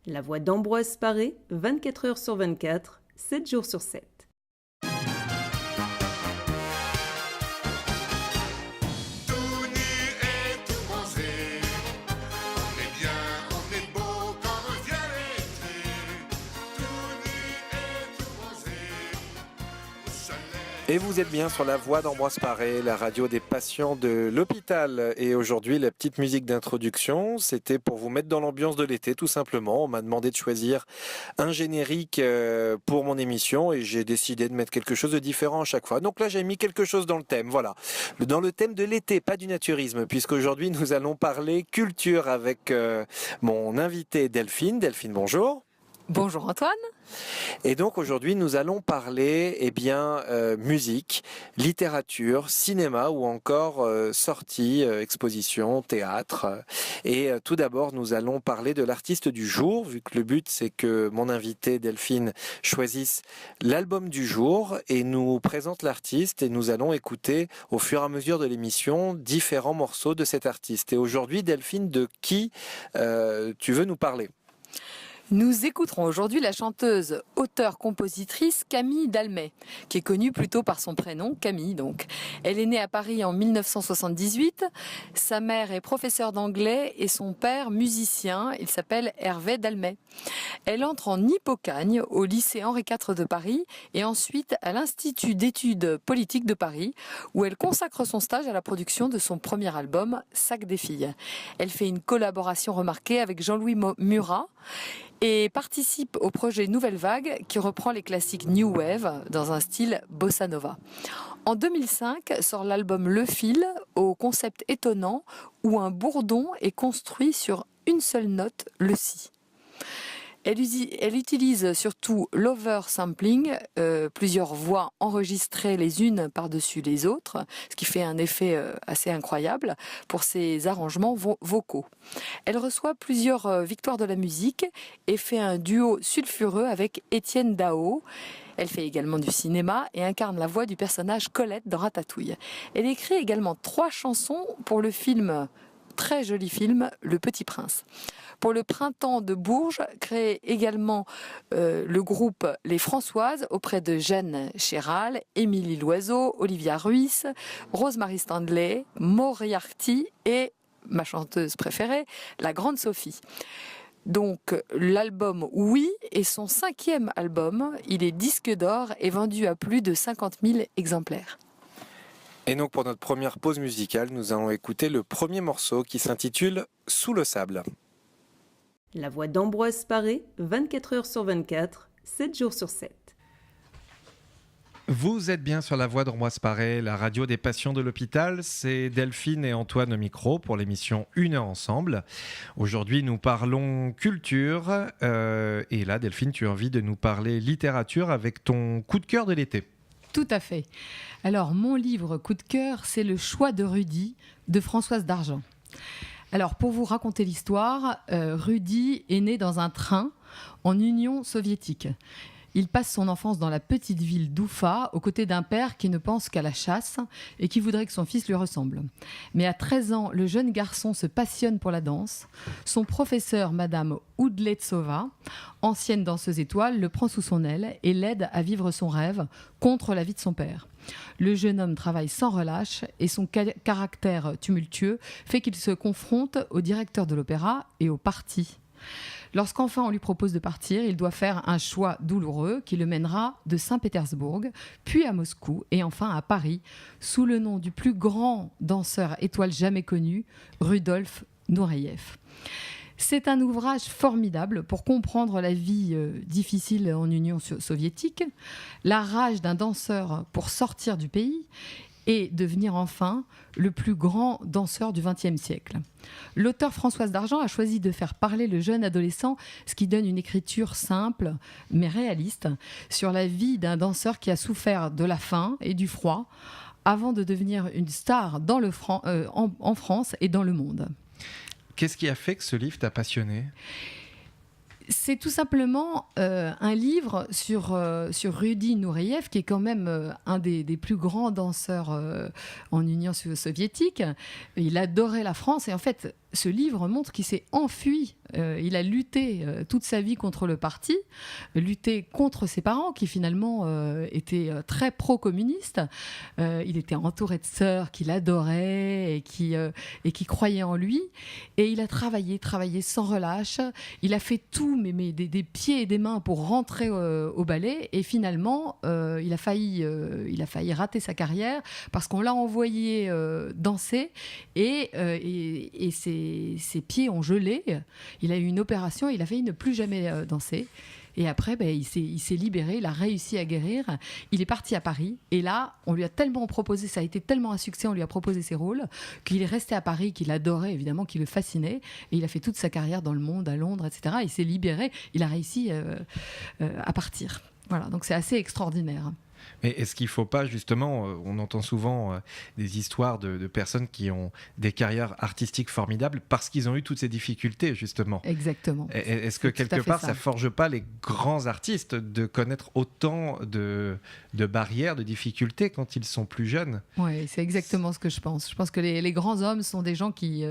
La voix d'Ambroise Paré, 24 heures sur 24, 7 jours sur 7. Et vous êtes bien sur la voix d'Ambroise Paré, la radio des patients de l'hôpital. Et aujourd'hui, la petite musique d'introduction, c'était pour vous mettre dans l'ambiance de l'été, tout simplement. On m'a demandé de choisir un générique pour mon émission et j'ai décidé de mettre quelque chose de différent à chaque fois. Donc là, j'ai mis quelque chose dans le thème, voilà. Dans le thème de l'été, pas du naturisme, puisqu'aujourd'hui, nous allons parler culture avec mon invité Delphine. Delphine, bonjour. Bonjour Antoine. Et donc aujourd'hui nous allons parler musique, littérature, cinéma ou encore sorties, expositions, théâtre. Et tout d'abord nous allons parler de l'artiste du jour, vu que le but c'est que mon invité Delphine choisisse l'album du jour et nous présente l'artiste et nous allons écouter au fur et à mesure de l'émission différents morceaux de cet artiste. Et aujourd'hui Delphine, de qui tu veux nous parler ? Nous écouterons aujourd'hui la chanteuse, auteure-compositrice Camille Dalmay, qui est connue plutôt par son prénom, Camille donc. Elle est née à Paris en 1978. Sa mère est professeure d'anglais et son père musicien. Il s'appelle Hervé Dalmay. Elle entre en Hippocagne au lycée Henri IV de Paris et ensuite à l'Institut d'études politiques de Paris, où elle consacre son stage à la production de son premier album, Sac des filles. Elle fait une collaboration remarquée avec Jean-Louis Murat et participe au projet Nouvelle Vague qui reprend les classiques New Wave dans un style bossa nova. En 2005 sort l'album Le Fil, au concept étonnant où un bourdon est construit sur une seule note, le si. Elle utilise surtout l'oversampling, plusieurs voix enregistrées les unes par-dessus les autres, ce qui fait un effet assez incroyable pour ses arrangements vocaux. Elle reçoit plusieurs victoires de la musique et fait un duo sulfureux avec Étienne Dao. Elle fait également du cinéma et incarne la voix du personnage Colette dans Ratatouille. Elle écrit également 3 chansons pour le film, très joli film, Le Petit Prince. Pour le Printemps de Bourges, crée également le groupe Les Françoises auprès de Jeanne Chéral, Émilie Loiseau, Olivia Ruiz, Rosemary Stanley, Moriarty et ma chanteuse préférée, la Grande Sophie. Donc l'album Oui est son 5e album, il est disque d'or et vendu à plus de 50 000 exemplaires. Et donc pour notre première pause musicale, nous allons écouter le premier morceau qui s'intitule Sous le sable. La voix d'Ambroise Paré, 24 heures sur 24, 7 jours sur 7. Vous êtes bien sur la voix d'Ambroise Paré, la radio des patients de l'hôpital. C'est Delphine et Antoine au micro pour l'émission Une heure ensemble. Aujourd'hui, nous parlons culture. Et là, Delphine, tu as envie de nous parler littérature avec ton coup de cœur de l'été. Tout à fait. Alors, mon livre coup de cœur, c'est Le choix de Rudy de Françoise Dargent. Alors, pour vous raconter l'histoire, Rudy est né dans un train en Union soviétique. Il passe son enfance dans la petite ville d'Oufa, aux côtés d'un père qui ne pense qu'à la chasse et qui voudrait que son fils lui ressemble. Mais à 13 ans, le jeune garçon se passionne pour la danse. Son professeur, Madame Oudletsova, ancienne danseuse étoile, le prend sous son aile et l'aide à vivre son rêve contre l'avis de son père. Le jeune homme travaille sans relâche et son caractère tumultueux fait qu'il se confronte au directeur de l'opéra et au parti. Lorsqu'enfin on lui propose de partir, il doit faire un choix douloureux qui le mènera de Saint-Pétersbourg, puis à Moscou et enfin à Paris, sous le nom du plus grand danseur étoile jamais connu, Rudolf Nureyev. C'est un ouvrage formidable pour comprendre la vie difficile en Union soviétique, la rage d'un danseur pour sortir du pays et devenir enfin le plus grand danseur du XXe siècle. L'auteure Françoise Dargent a choisi de faire parler le jeune adolescent, ce qui donne une écriture simple mais réaliste sur la vie d'un danseur qui a souffert de la faim et du froid avant de devenir une star en France et dans le monde. Qu'est-ce qui a fait que ce livre t'a passionné ? C'est tout simplement un livre sur Rudy Nureyev, qui est quand même un des plus grands danseurs en Union soviétique. Il adorait la France et en fait, ce livre montre qu'il s'est enfui. Il a lutté toute sa vie contre le parti, lutté contre ses parents qui finalement étaient très pro-communistes. Il était entouré de sœurs qu'il adorait et qui croyaient en lui. Et il a travaillé sans relâche. Il a fait tout, mais des pieds et des mains pour rentrer au ballet. Et finalement, il a failli rater sa carrière parce qu'on l'a envoyé danser et ses pieds ont gelé. Il a eu une opération, il a failli ne plus jamais danser. Et après, il s'est libéré, il a réussi à guérir. Il est parti à Paris. Et là, on lui a tellement proposé, ça a été tellement un succès, on lui a proposé ses rôles, qu'il est resté à Paris, qu'il adorait, évidemment, qu'il le fascinait. Et il a fait toute sa carrière dans le monde, à Londres, etc. Il s'est libéré, il a réussi à partir. Voilà, donc c'est assez extraordinaire. Mais est-ce qu'il ne faut pas, justement, on entend souvent des histoires de personnes qui ont des carrières artistiques formidables parce qu'ils ont eu toutes ces difficultés, justement. Exactement. Est-ce que quelque part, ça ne forge pas les grands artistes de connaître autant de barrières, de difficultés quand ils sont plus jeunes ? Oui, c'est exactement ce que je pense. Je pense que les grands hommes sont des gens qui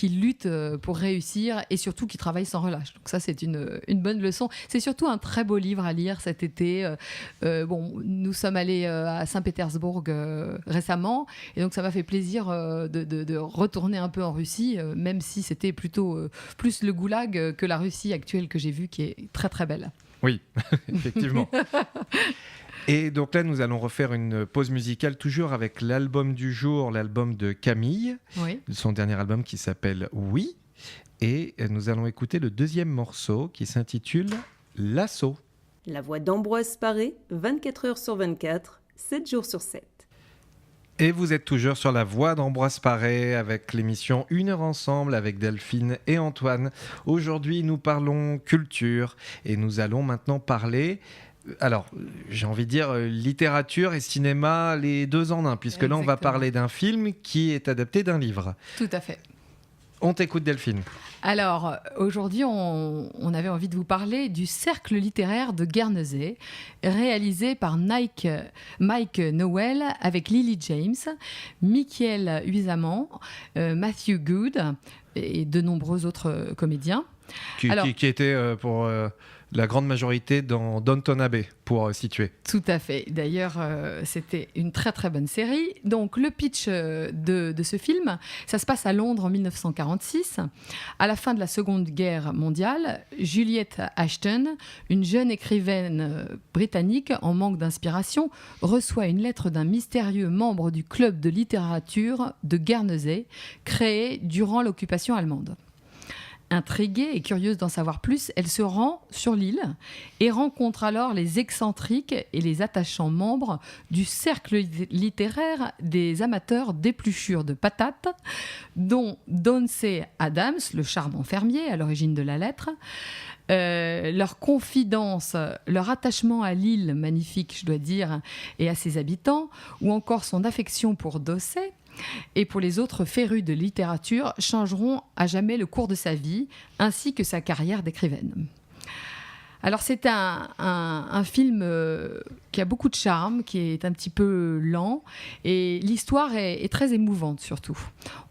luttent pour réussir et surtout qui travaillent sans relâche. Donc ça, c'est une bonne leçon. C'est surtout un très beau livre à lire cet été. Nous sommes allés à Saint-Pétersbourg récemment et donc ça m'a fait plaisir de retourner un peu en Russie, même si c'était plutôt plus le goulag que la Russie actuelle que j'ai vue, qui est très très belle. Oui, effectivement. Et donc là, nous allons refaire une pause musicale, toujours avec l'album du jour, l'album de Camille, oui. Son dernier album qui s'appelle Oui. Et nous allons écouter le deuxième morceau qui s'intitule L'Assaut. La voix d'Ambroise Paré, 24 heures sur 24, 7 jours sur 7. Et vous êtes toujours sur la voix d'Ambroise Paré avec l'émission Une heure ensemble avec Delphine et Antoine. Aujourd'hui, nous parlons culture et nous allons maintenant parler... Alors, j'ai envie de dire littérature et cinéma, les deux en un, puisque Exactement. Là, on va parler d'un film qui est adapté d'un livre. Tout à fait. On t'écoute, Delphine. Alors, aujourd'hui, on avait envie de vous parler du Cercle littéraire de Guernesey, réalisé par Mike Nowell avec Lily James, Michael Huizaman, Matthew Good et de nombreux autres comédiens. Qui était pour la grande majorité dans Downton Abbey, pour situer. Tout à fait. D'ailleurs, c'était une très très bonne série. Donc, le pitch de ce film, ça se passe à Londres en 1946. À la fin de la Seconde Guerre mondiale, Juliette Ashton, une jeune écrivaine britannique en manque d'inspiration, reçoit une lettre d'un mystérieux membre du club de littérature de Guernesey, créé durant l'occupation allemande. Intriguée et curieuse d'en savoir plus, elle se rend sur l'île et rencontre alors les excentriques et les attachants membres du cercle littéraire des amateurs d'épluchures de patates, dont Dauncey Adams, le charmant fermier à l'origine de la lettre. Leur confidence, leur attachement à l'île magnifique, je dois dire, et à ses habitants, ou encore son affection pour Dauncey, et pour les autres férus de littérature, changeront à jamais le cours de sa vie, ainsi que sa carrière d'écrivaine. Alors c'est un film qui a beaucoup de charme, qui est un petit peu lent, et l'histoire est très émouvante surtout.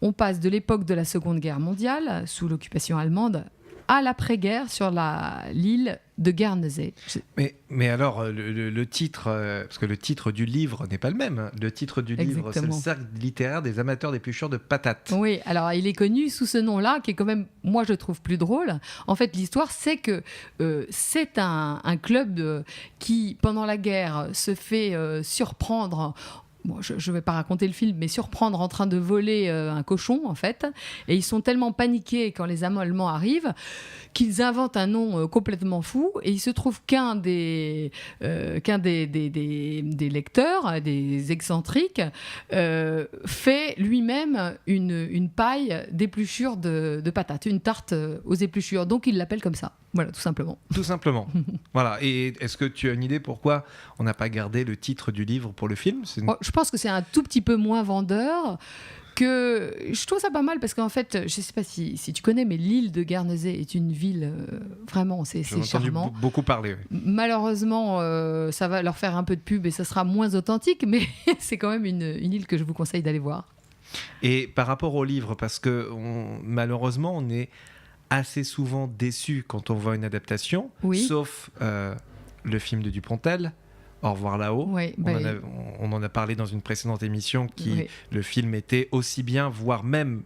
On passe de l'époque de la Seconde Guerre mondiale, sous l'occupation allemande, à l'après-guerre sur l'île de Guernesey. Mais alors, le titre, parce que le titre du livre n'est pas le même. Le titre du livre, c'est le Cercle littéraire des amateurs d'épluchures de patates. Oui, alors il est connu sous ce nom-là, qui est quand même, moi je trouve plus drôle. En fait, l'histoire, c'est que c'est un club qui, pendant la guerre, se fait surprendre. Bon, je ne vais pas raconter le film, mais surprendre en train de voler un cochon, en fait. Et ils sont tellement paniqués quand les Allemands arrivent qu'ils inventent un nom complètement fou. Et il se trouve qu'un des lecteurs, des excentriques, fait lui-même une paille d'épluchures de patates, une tarte aux épluchures. Donc il l'appelle comme ça. Voilà, tout simplement. Tout simplement. Voilà. Et est-ce que tu as une idée pourquoi on n'a pas gardé le titre du livre pour le film ? Je pense que c'est un tout petit peu moins vendeur. Que je trouve ça pas mal parce qu'en fait, je ne sais pas si tu connais, mais l'île de Guernesey est une ville vraiment, c'est charmant. J'en ai beaucoup parlé. Oui. Malheureusement, ça va leur faire un peu de pub et ça sera moins authentique, mais c'est quand même une île que je vous conseille d'aller voir. Et par rapport au livre, parce que malheureusement, on est assez souvent déçu quand on voit une adaptation, sauf le film de Dupontel, Au revoir là-haut. Oui, on en a parlé dans une précédente émission, le film était aussi bien, voire même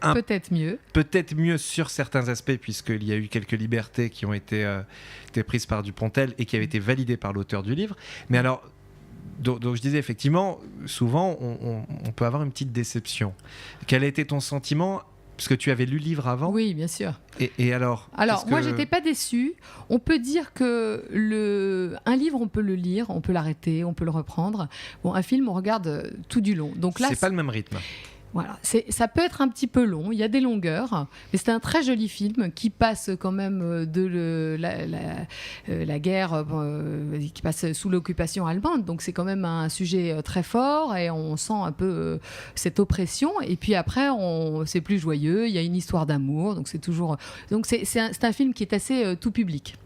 peut-être mieux sur certains aspects, puisqu'il y a eu quelques libertés qui ont été prises par Dupontel et qui avaient été validées par l'auteur du livre. Mais alors, donc je disais effectivement, souvent on peut avoir une petite déception. Quel a été ton sentiment ? Parce que tu avais lu le livre avant ? Oui, bien sûr. Et alors moi, j'étais pas déçue. On peut dire que un livre, on peut le lire, on peut l'arrêter, on peut le reprendre. Bon, un film, on regarde tout du long. Donc là, c'est pas le même rythme. Voilà, ça peut être un petit peu long, il y a des longueurs, mais c'est un très joli film qui passe quand même de la guerre, qui passe sous l'occupation allemande, donc c'est quand même un sujet très fort et on sent un peu cette oppression. Et puis après, c'est plus joyeux, il y a une histoire d'amour, donc c'est toujours... Donc c'est un film qui est assez tout public.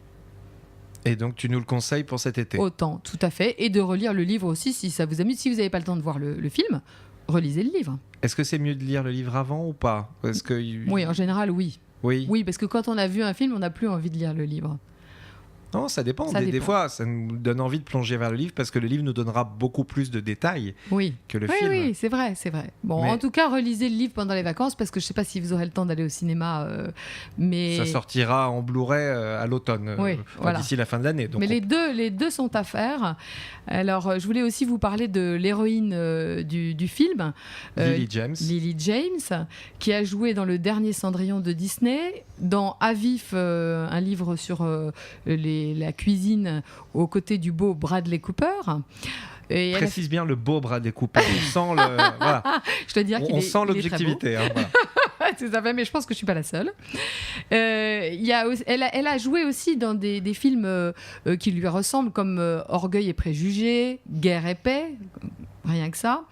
Et donc tu nous le conseilles pour cet été ? Autant, tout à fait, et de relire le livre aussi si ça vous amuse. Si vous n'avez pas le temps de voir le film, relisez le livre. Est-ce que c'est mieux de lire le livre avant ou pas ? Oui, en général, oui. Oui, parce que quand on a vu un film, on n'a plus envie de lire le livre. Non, ça dépend. Des fois, ça nous donne envie de plonger vers le livre parce que le livre nous donnera beaucoup plus de détails que le film. Oui, c'est vrai. Bon, en tout cas, relisez le livre pendant les vacances parce que je ne sais pas si vous aurez le temps d'aller au cinéma. Mais... Ça sortira en Blu-ray à l'automne, d'ici la fin de l'année. Donc mais les deux sont à faire. Alors, je voulais aussi vous parler de l'héroïne du film. Lily James, qui a joué dans le dernier Cendrillon de Disney, dans Avif, un livre sur la cuisine aux côtés du beau Bradley Cooper. Et précise bien le beau Bradley Cooper. On sent voilà. Je dois dire on sent l'objectivité. Voilà. Tout à fait, mais je pense que je suis pas la seule. Elle a joué aussi dans des films qui lui ressemblent, comme Orgueil et préjugés, Guerre et paix, rien que ça.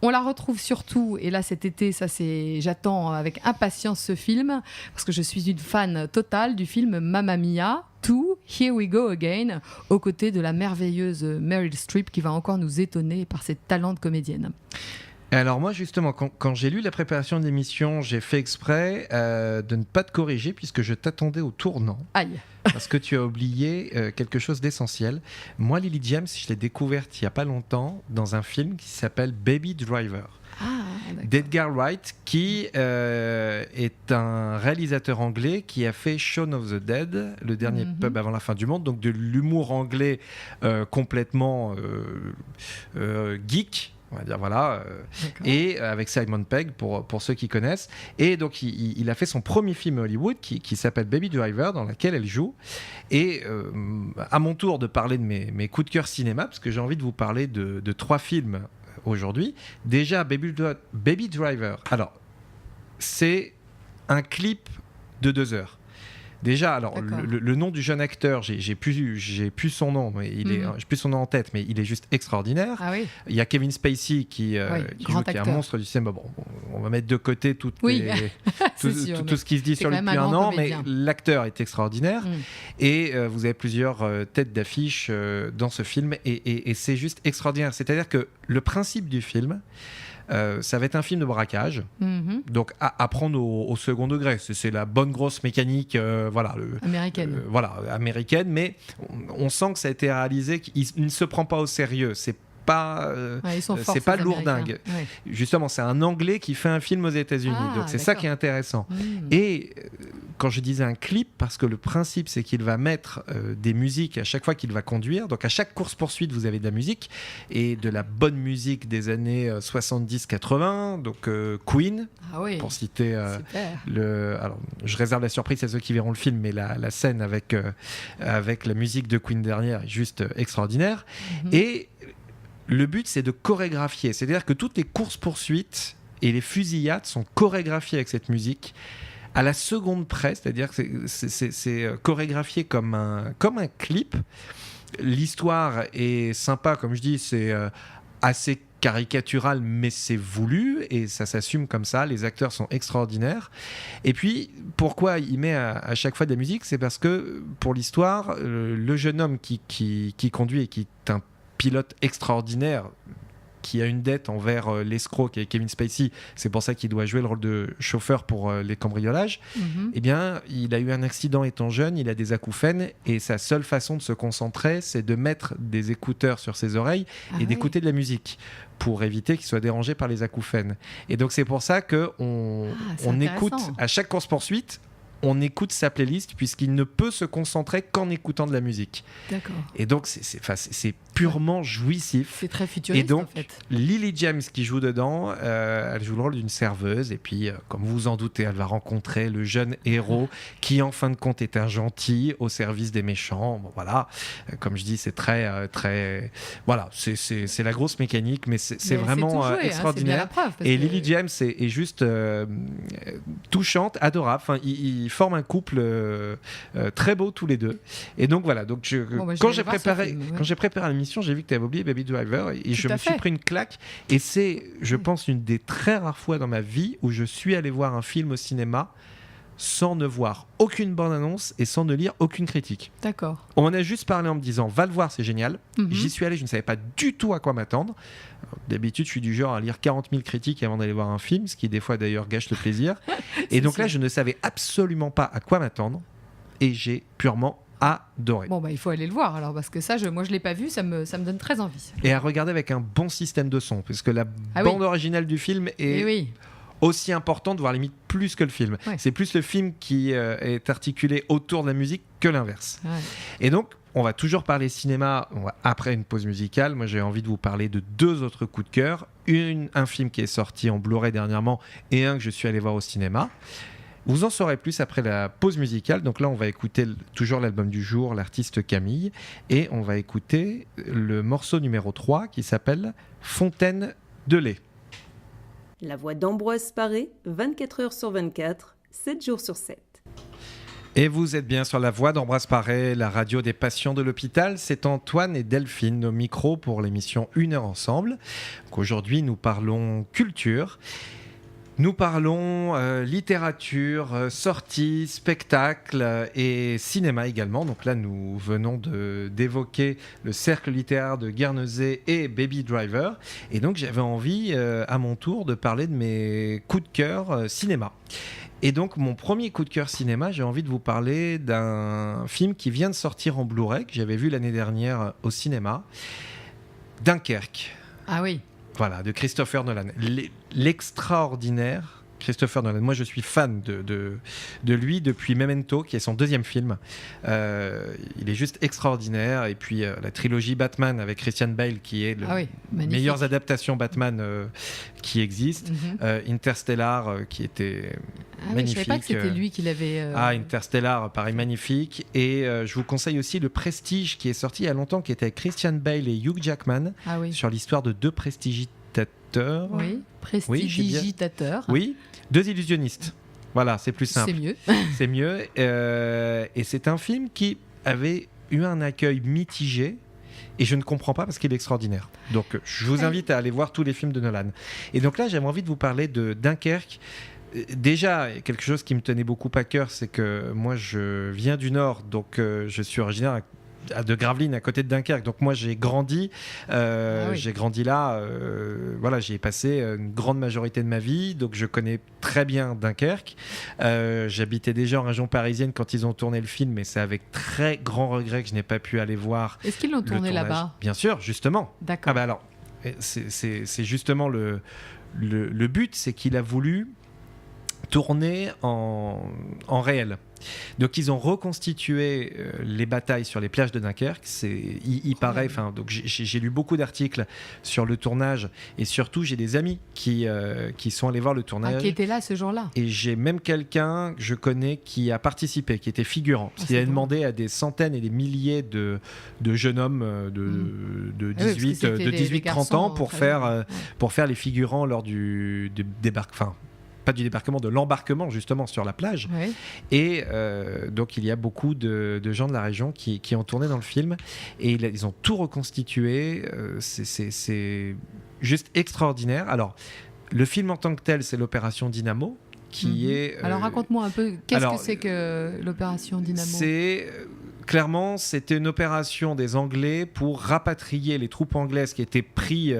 On la retrouve surtout, et là cet été, j'attends avec impatience ce film, parce que je suis une fan totale du film Mamma Mia 2, Here We Go Again, aux côtés de la merveilleuse Meryl Streep, qui va encore nous étonner par ses talents de comédienne. Alors moi justement, quand j'ai lu la préparation de l'émission, j'ai fait exprès de ne pas te corriger puisque je t'attendais au tournant. Aïe. Parce que tu as oublié quelque chose d'essentiel. Moi, Lily James, je l'ai découverte il n'y a pas longtemps dans un film qui s'appelle Baby Driver. d'Edgar Wright, qui est un réalisateur anglais qui a fait Shaun of the Dead, le dernier pub avant la fin du monde, donc de l'humour anglais complètement geek. On va dire, voilà, et avec Simon Pegg pour ceux qui connaissent. Et donc il a fait son premier film à Hollywood qui s'appelle Baby Driver, dans lequel elle joue. Et à mon tour de parler de mes coups de cœur cinéma, parce que j'ai envie de vous parler de 3 films aujourd'hui. Déjà, Baby Driver. Alors, c'est un clip de 2 heures. Déjà, alors le nom du jeune acteur, j'ai plus son nom, mais j'ai plus son nom en tête, mais il est juste extraordinaire. Ah oui. Il y a Kevin Spacey qui est un monstre du cinéma. Bon, on va mettre de côté tout ce qui se dit sur lui depuis un an, mais l'acteur est extraordinaire. Et vous avez plusieurs têtes d'affiche dans ce film, et c'est juste extraordinaire. C'est-à-dire que le principe du film, ça va être un film de braquage, donc à prendre au second degré. C'est la bonne grosse mécanique, américaine, mais on sent que ça a été réalisé, qu'il ne se prend pas au sérieux. C'est pas lourdingue. Ouais. Justement, c'est un Anglais qui fait un film aux États-Unis, donc c'est ça qui est intéressant. Et quand je disais un clip, parce que le principe, c'est qu'il va mettre des musiques à chaque fois qu'il va conduire. Donc à chaque course-poursuite, vous avez de la musique, et de la bonne musique des années 70-80, donc Queen, pour citer alors, je réserve la surprise à ceux qui verront le film, mais la scène avec la musique de Queen dernière est juste extraordinaire. Et le but, c'est de chorégraphier. C'est-à-dire que toutes les courses-poursuites et les fusillades sont chorégraphiées avec cette musique à la seconde près. C'est-à-dire que c'est chorégraphié comme un clip. L'histoire est sympa, comme je dis, c'est assez caricatural, mais c'est voulu et ça s'assume comme ça. Les acteurs sont extraordinaires. Et puis, pourquoi il met à chaque fois de la musique ? C'est parce que, pour l'histoire, le jeune homme qui conduit et qui est un pilote extraordinaire, qui a une dette envers l'escroc qui est Kevin Spacey, c'est pour ça qu'il doit jouer le rôle de chauffeur pour les cambriolages, eh bien, il a eu un accident étant jeune, il a des acouphènes, et sa seule façon de se concentrer, c'est de mettre des écouteurs sur ses oreilles et d'écouter de la musique pour éviter qu'il soit dérangé par les acouphènes. Et donc, c'est pour ça qu'on écoute, à chaque course-poursuite, on écoute sa playlist puisqu'il ne peut se concentrer qu'en écoutant de la musique. D'accord. Et donc, c'est purement jouissif. C'est très futuriste, et donc, en fait. Lily James qui joue dedans, elle joue le rôle d'une serveuse. Et puis, comme vous vous en doutez, elle va rencontrer le jeune héros qui, en fin de compte, est un gentil au service des méchants. Bon, voilà. Comme je dis, c'est très... voilà, c'est la grosse mécanique, mais c'est vraiment extraordinaire. C'est bien la preuve, et Lily James est juste touchante, adorable. Enfin, ils forment un couple très beau tous les deux. Et donc, voilà. Donc, quand j'ai préparé l'émission, j'ai vu que tu avais oublié Baby Driver et je me suis pris une claque. Et c'est, je pense, une des très rares fois dans ma vie où je suis allé voir un film au cinéma sans ne voir aucune bande-annonce et sans ne lire aucune critique. D'accord. On m'en a juste parlé en me disant va le voir, c'est génial. J'y suis allé, je ne savais pas du tout à quoi m'attendre. D'habitude, je suis du genre à lire 40 000 critiques avant d'aller voir un film, ce qui des fois d'ailleurs gâche le plaisir. Et donc là, je ne savais absolument pas à quoi m'attendre et j'ai purement adoré. Bon, il faut aller le voir alors, parce que ça, moi je l'ai pas vu, ça me donne très envie. Et à regarder avec un bon système de son, parce que la bande originale du film est aussi importante, voire limite plus que le film. Ouais. C'est plus le film qui est articulé autour de la musique que l'inverse. Ouais. Et donc, on va toujours parler cinéma après une pause musicale. Moi, j'ai envie de vous parler de deux autres coups de cœur. Un film qui est sorti en Blu-ray dernièrement et un que je suis allé voir au cinéma. Vous en saurez plus après la pause musicale. Donc là, on va écouter toujours l'album du jour, l'artiste Camille. Et on va écouter le morceau numéro 3 qui s'appelle « Fontaine de lait ». La voix d'Ambroise Paré, 24 heures sur 24, 7 jours sur 7. Et vous êtes bien sur la voix d'Ambroise Paré, la radio des patients de l'hôpital. C'est Antoine et Delphine au micro pour l'émission 1 heure ensemble. Donc aujourd'hui, nous parlons culture. Nous parlons littérature, sorties, spectacles et cinéma également. Donc là, nous venons d'évoquer le cercle littéraire de Guernesey et Baby Driver. Et donc, j'avais envie, à mon tour, de parler de mes coups de cœur cinéma. Et donc, mon premier coup de cœur cinéma, j'ai envie de vous parler d'un film qui vient de sortir en Blu-ray, que j'avais vu l'année dernière au cinéma, Dunkerque. Ah oui. Voilà, de Christopher Nolan. L'extraordinaire Christopher Nolan. Moi, je suis fan de lui depuis Memento, qui est son deuxième film. Il est juste extraordinaire. Et puis, la trilogie Batman avec Christian Bale, qui est la meilleure adaptation Batman qui existe. Interstellar, qui était magnifique. Je ne savais pas que c'était lui qui l'avait... Interstellar, pareil, magnifique. Et je vous conseille aussi Le Prestige, qui est sorti il y a longtemps, qui était avec Christian Bale et Hugh Jackman, sur l'histoire de deux prestigitateurs. Oui, prestigitateurs. Oui, deux illusionnistes. Voilà, c'est plus simple. C'est mieux. C'est mieux. Et c'est un film qui avait eu un accueil mitigé. Et je ne comprends pas parce qu'il est extraordinaire. Donc, je vous invite à aller voir tous les films de Nolan. Et donc là, j'avais envie de vous parler de Dunkerque. Déjà, quelque chose qui me tenait beaucoup à cœur, c'est que moi, je viens du Nord, donc je suis originaire de Gravelines, à côté de Dunkerque. Donc moi, j'ai grandi là. Voilà, j'y ai passé une grande majorité de ma vie, donc je connais très bien Dunkerque. J'habitais déjà en région parisienne quand ils ont tourné le film, mais c'est avec très grand regret que je n'ai pas pu aller voir. Est-ce qu'ils l'ont tourné là-bas ? Bien sûr, justement. D'accord. Ah bah alors, c'est justement le but, c'est qu'il a voulu tourner en réel. Donc ils ont reconstitué les batailles sur les plages de Dunkerque. Il paraît. Enfin, donc j'ai lu beaucoup d'articles sur le tournage et surtout j'ai des amis qui sont allés voir le tournage. Qui étaient là ce jour-là. Et j'ai même quelqu'un que je connais qui a participé, qui était figurant. Parce qu'il a demandé à des centaines et des milliers de jeunes hommes de 18-30 ans pour faire les figurants lors du débarquement. Enfin, pas du débarquement, de l'embarquement justement sur la plage. Oui. Et donc il y a beaucoup de gens de la région qui ont tourné dans le film et ils ont tout reconstitué. C'est juste extraordinaire. Alors le film en tant que tel, c'est l'opération Dynamo qui est... Alors raconte-moi un peu, qu'est-ce que c'est que l'opération Dynamo ? C'est clairement, c'était une opération des Anglais pour rapatrier les troupes anglaises qui étaient prises.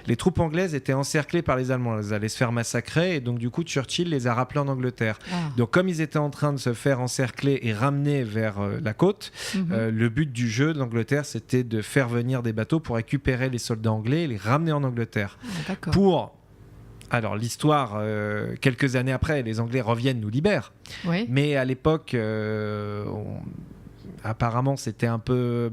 Les troupes anglaises étaient encerclées par les Allemands. Elles allaient se faire massacrer et donc du coup, Churchill les a rappelés en Angleterre. Donc comme ils étaient en train de se faire encercler et ramener vers la côte, le but du jeu d'Angleterre, c'était de faire venir des bateaux pour récupérer les soldats anglais et les ramener en Angleterre. Alors l'histoire, quelques années après, les Anglais reviennent, nous libèrent. Oui. Mais à l'époque, apparemment, c'était un peu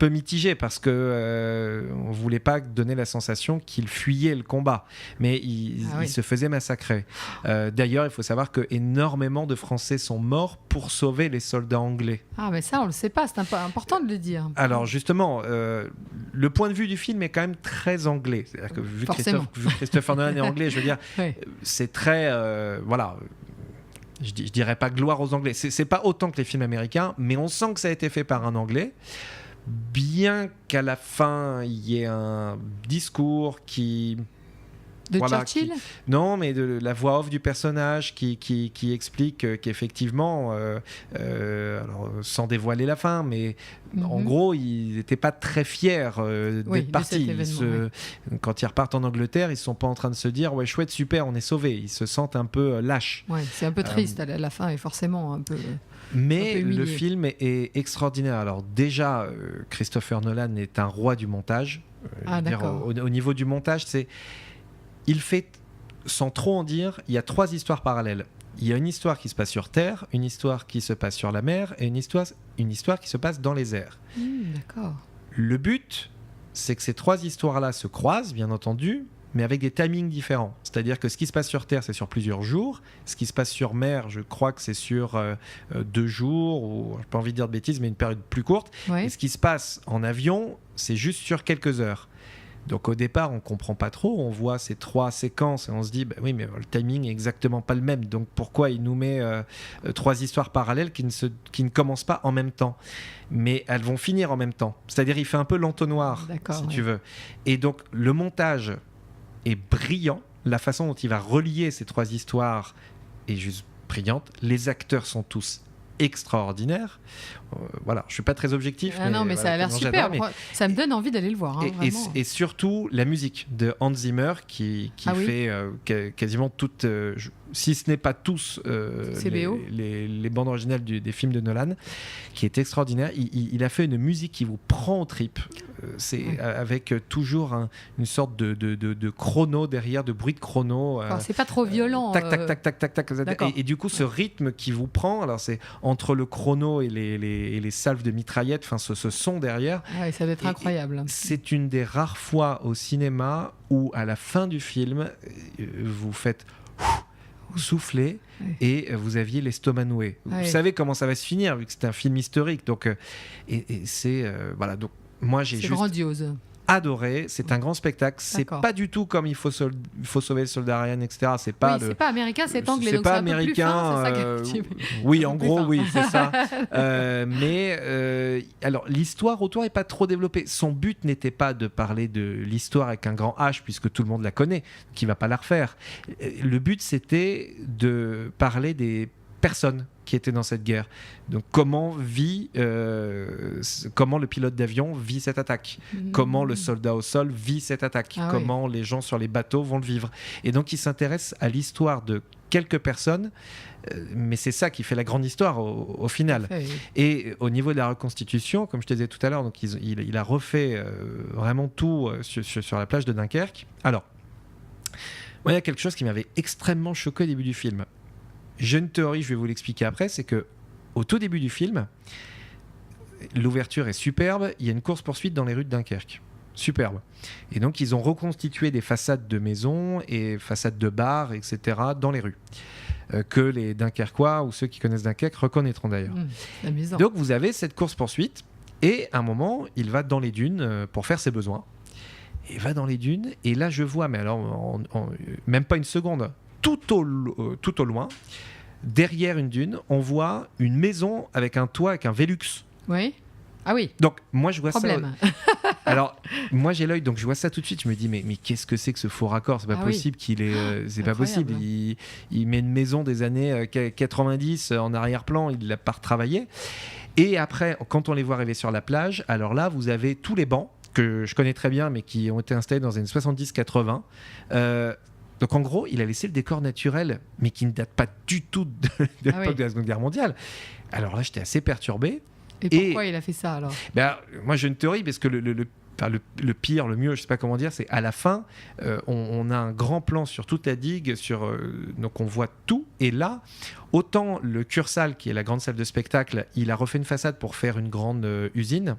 mitigé parce que on voulait pas donner la sensation qu'ils fuyaient le combat, mais ils se faisaient massacrer. D'ailleurs, il faut savoir que énormément de Français sont morts pour sauver les soldats anglais. Ah, mais ça, on le sait pas. C'est important de le dire. Alors justement, le point de vue du film est quand même très anglais. C'est-à-dire que vu que Christopher Nolan est anglais, je veux dire, c'est très voilà. Je dirais pas gloire aux Anglais. C'est pas autant que les films américains, mais on sent que ça a été fait par un Anglais. Bien qu'à la fin, il y ait un discours qui... Churchill Non, mais de la voix off du personnage qui explique qu'effectivement, alors, sans dévoiler la fin, mais en gros, ils n'étaient pas très fiers d'être partis. Quand ils repartent en Angleterre, ils ne sont pas en train de se dire « Ouais, chouette, super, on est sauvés ». Ils se sentent un peu lâches. Ouais, c'est un peu triste, la fin est forcément un peu... Mais le film est extraordinaire. Alors déjà, Christopher Nolan est un roi du montage. Au niveau du montage, il fait, sans trop en dire, il y a 3 histoires parallèles. Il y a une histoire qui se passe sur Terre, une histoire qui se passe sur la mer et une histoire qui se passe dans les airs. D'accord. Le but, c'est que ces 3 histoires-là se croisent, bien entendu, mais avec des timings différents. C'est-à-dire que ce qui se passe sur Terre, c'est sur plusieurs jours. Ce qui se passe sur mer, je crois que c'est sur 2 jours, ou je n'ai pas envie de dire de bêtises, mais une période plus courte. Ouais. Et ce qui se passe en avion, c'est juste sur quelques heures. Donc au départ, on ne comprend pas trop, on voit ces 3 séquences et on se dit, oui, mais le timing n'est exactement pas le même, donc pourquoi il nous met 3 histoires parallèles qui ne commencent pas en même temps? Mais elles vont finir en même temps. C'est-à-dire, il fait un peu l'entonnoir, si tu veux. Et donc, le montage est brillant, la façon dont il va relier ces 3 histoires est juste brillante, les acteurs sont tous extraordinaire. Voilà, je suis pas très objectif. Non, mais ça a l'air super. Ça me donne envie d'aller le voir. Et surtout la musique de Hans Zimmer qui fait quasiment toutes, si ce n'est pas tous, les bandes originales des films de Nolan, qui est extraordinaire. Il a fait une musique qui vous prend aux tripes. Avec toujours une sorte de chrono derrière, de bruit de chrono. C'est pas trop violent. Tac, tac, tac, tac, tac, tac. Et du coup, ce rythme qui vous prend, alors c'est entre le chrono et les salves de mitraillettes, enfin ce son derrière. Ça doit être incroyable. C'est une des rares fois au cinéma où à la fin du film, vous faites souffler et vous aviez l'estomac noué. Vous savez comment ça va se finir vu que c'est un film historique. Donc, et c'est voilà. Donc moi j'ai juste grandiose. Adoré, c'est un grand spectacle. C'est pas du tout comme il faut sauver le soldat Ryan, etc. C'est pas c'est pas américain, c'est anglais. C'est donc pas c'est américain. Un peu plus fin, oui, en gros, oui, c'est ça. Mais alors l'histoire autour est pas trop développée. Son but n'était pas de parler de l'histoire avec un grand H, puisque tout le monde la connaît, qui va pas la refaire. Le but c'était de parler des personnes qui étaient dans cette guerre. Donc comment le pilote d'avion vit cette attaque, comment le soldat au sol vit cette attaque, comment les gens sur les bateaux vont le vivre. Et donc il s'intéresse à l'histoire de quelques personnes, mais c'est ça qui fait la grande histoire au final. Et au niveau de la reconstitution, comme je te disais tout à l'heure, donc il a refait vraiment tout sur la plage de Dunkerque. Alors, moi, il y a quelque chose qui m'avait extrêmement choqué au début du film. J'ai une théorie, je vais vous l'expliquer après, c'est que au tout début du film, l'ouverture est superbe, il y a une course-poursuite dans les rues de Dunkerque. Superbe. Et donc, ils ont reconstitué des façades de maisons et façades de bars, etc., dans les rues. Que les Dunkerquois ou ceux qui connaissent Dunkerque reconnaîtront d'ailleurs. Amusant. Donc, vous avez cette course-poursuite et à un moment, il va dans les dunes pour faire ses besoins. Il va dans les dunes et là, je vois, mais alors, même pas une seconde, tout au loin, derrière une dune, on voit une maison avec un toit, avec un Velux. Oui. Ah oui. Donc, moi, je vois Problème. ça. Alors, moi, j'ai l'œil, donc je vois ça tout de suite. Je me dis, mais qu'est-ce que c'est que ce faux raccord ? C'est pas possible qu'il ait... C'est pas possible. Il met une maison des années 90 en arrière-plan, il l'a pas retravaillé. Et après, quand on les voit arriver sur la plage, alors là, vous avez tous les bancs que je connais très bien, mais qui ont été installés dans les années 70-80. Donc en gros, il a laissé le décor naturel, mais qui ne date pas du tout de l'époque de la Seconde Guerre mondiale. Alors là, j'étais assez perturbé. Et pourquoi il a fait ça alors ? Moi, j'ai une théorie, parce que le pire, le mieux, je ne sais pas comment dire, c'est à la fin, on a un grand plan sur toute la digue, donc on voit tout. Et là, autant le Cursal, qui est la grande salle de spectacle, il a refait une façade pour faire une grande usine,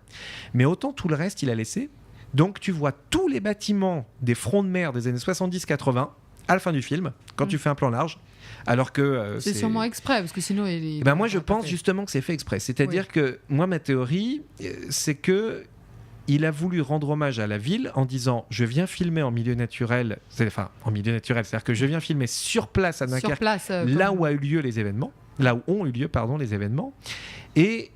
mais autant tout le reste, il a laissé. Donc tu vois tous les bâtiments des fronts de mer des années 70-80 à la fin du film, quand tu fais un plan large. Alors que c'est sûrement exprès, parce que sinon moi je pense justement que c'est fait exprès. C'est-à-dire que moi, ma théorie, c'est que il a voulu rendre hommage à la ville en disant je viens filmer en milieu naturel, c'est-à-dire que je viens filmer sur place à Dunkerque, là où ont eu lieu les événements, et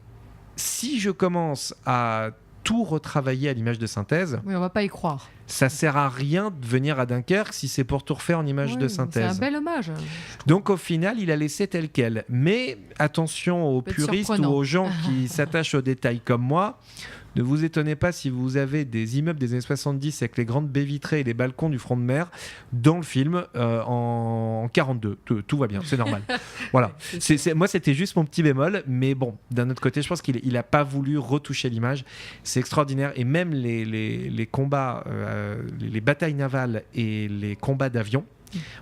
si je commence à tout retravailler à l'image de synthèse, on va pas y croire. Ça sert à rien de venir à Dunkerque si c'est pour tout refaire en image de synthèse. C'est un bel hommage. Donc au final, il a laissé tel quel. Mais attention aux puristes ou aux gens qui s'attachent aux détails comme moi. Ne vous étonnez pas si vous avez des immeubles des années 70 avec les grandes baies vitrées et les balcons du front de mer dans le film en 42. Tout va bien, c'est normal. Voilà. Moi, c'était juste mon petit bémol. Mais bon, d'un autre côté, je pense qu'il n'a pas voulu retoucher l'image. C'est extraordinaire. Et même les combats, les batailles navales et les combats d'avions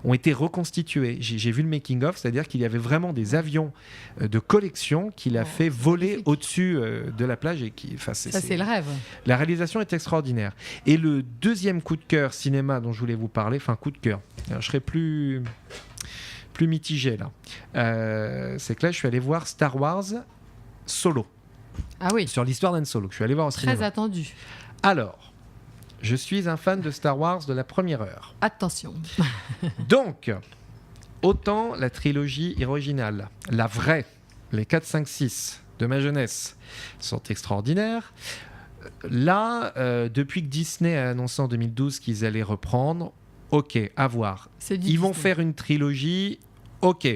ont été reconstitués. J'ai vu le making-of, c'est-à-dire qu'il y avait vraiment des avions de collection qu'il a fait voler au-dessus de la plage. C'est le rêve. La réalisation est extraordinaire. Et le deuxième coup de cœur cinéma dont je voulais vous parler, coup de cœur, je serai plus mitigé là, c'est que là je suis allé voir Star Wars Solo. Ah oui. Sur l'histoire d'Han Solo, que je suis allé voir au cinéma. Très attendu. Alors, je suis un fan de Star Wars de la première heure. Attention. Donc, autant la trilogie originale, la vraie, les 4, 5, 6 de ma jeunesse, sont extraordinaires. Là, depuis que Disney a annoncé en 2012 qu'ils allaient reprendre, ok, à voir. Ils vont faire une trilogie, ok.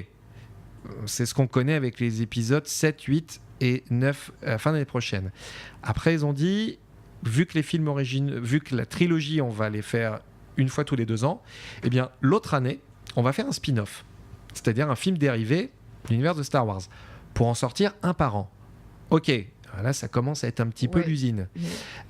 C'est ce qu'on connaît avec les épisodes 7, 8 et 9 à la fin de l'année prochaine. Après, ils ont dit... Vu que la trilogie, on va les faire une fois tous les 2 ans, eh bien, l'autre année, on va faire un spin-off. C'est-à-dire un film dérivé de l'univers de Star Wars. Pour en sortir un par an. Ok, là, ça commence à être un petit peu l'usine.